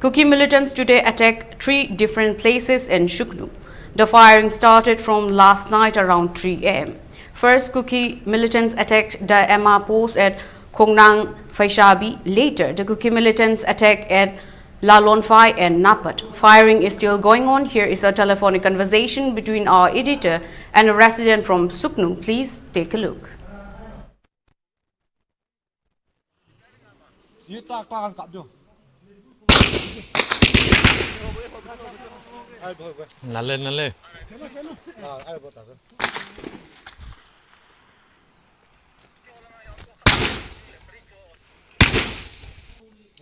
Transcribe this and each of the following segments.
Kuki militants today attacked 3 different places in Sugnu. The firing started from last night around 3 am. First, Kuki militants attacked the MR post at Khongnang Faishabi. Later, the Kuki militants attacked at Lalonphai and Napat. Firing is still going on. Here is a telephonic conversation between our editor and a resident from Sugnu. Please take a look. Nalle.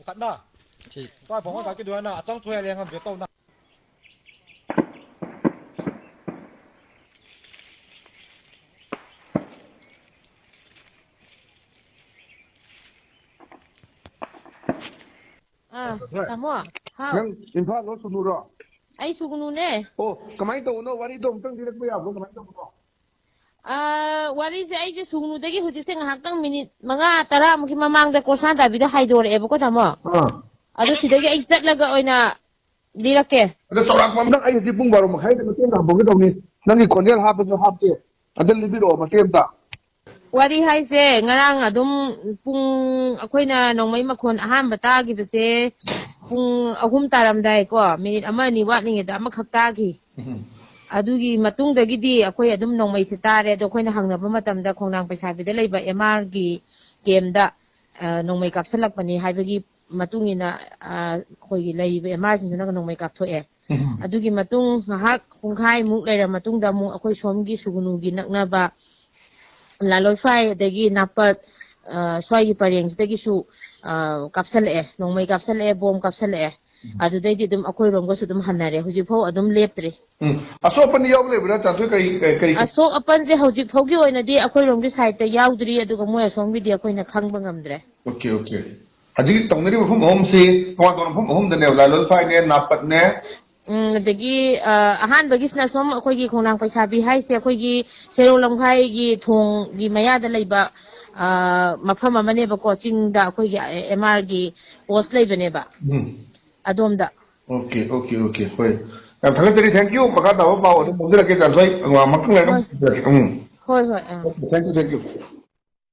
Cắt đó. Tôi phóng cái đuôi nó trong chuối liền không biết tao nó. Tamo. Nang Imphal lo Sugnu ro. Ai Sugnu ne. Oh, kamai to no wari dom tang direk ba bo kamai to ko. Wari se ai je Sugnu dagi huji se ngahak tang minute manga tara muki mamang da korsan da bida haidor e ko tamo. Ado sidagi ai chatlaga oina dirake. Ada sorak pam nang ai ji pung baro makhai da tem na bo ge dom ni. Nang ki konel ha pa ha te. Adal libiro ma tem ta. Wari hai se ngarang adum pung akoina nongmai makhon aham bata gi bese pung ahum taramdai ko minute ama ni wat ni da amakhak ta gi. Adugi matung dagidi akoi adum nongmai se tare do koina hangnaba matamda khongnang paisabi da leiba MR gi game da nongmai kapsalak pani haibagi matungina khoi leiba MR sin na nongmai kap thoe adugi matung ngahak pungkhai muk leira matung da mu akoi somgi Sugnu gi naknaba Lalonphai dagi Napat swai pareng dagi su kapsal nongmai kapsal bom kapsal adudai di dum akoi rom go su dum hanare huji pho adum leptre Aso pan yaw le bra ta thoi kai aso apan je hojik phogi oina di akoi rom di side ta yaudri aduga moya song video akoi na khangba ngamdre Okay. Haji tongnari phum hom se ko ton phum hom da ne Lalonphai ne Napat ne dagi ahan bagis na som akoi gi khongnang paisabi hai se akoi gi serolongkhai gi thong gi maya da leiba mafam amane ba coaching da akoi gi MR gi post leibane ba adom da Okay. Hoi. Thank you. Maka da ba ba o mo jira ke tan thoi makang le hoi Thank you.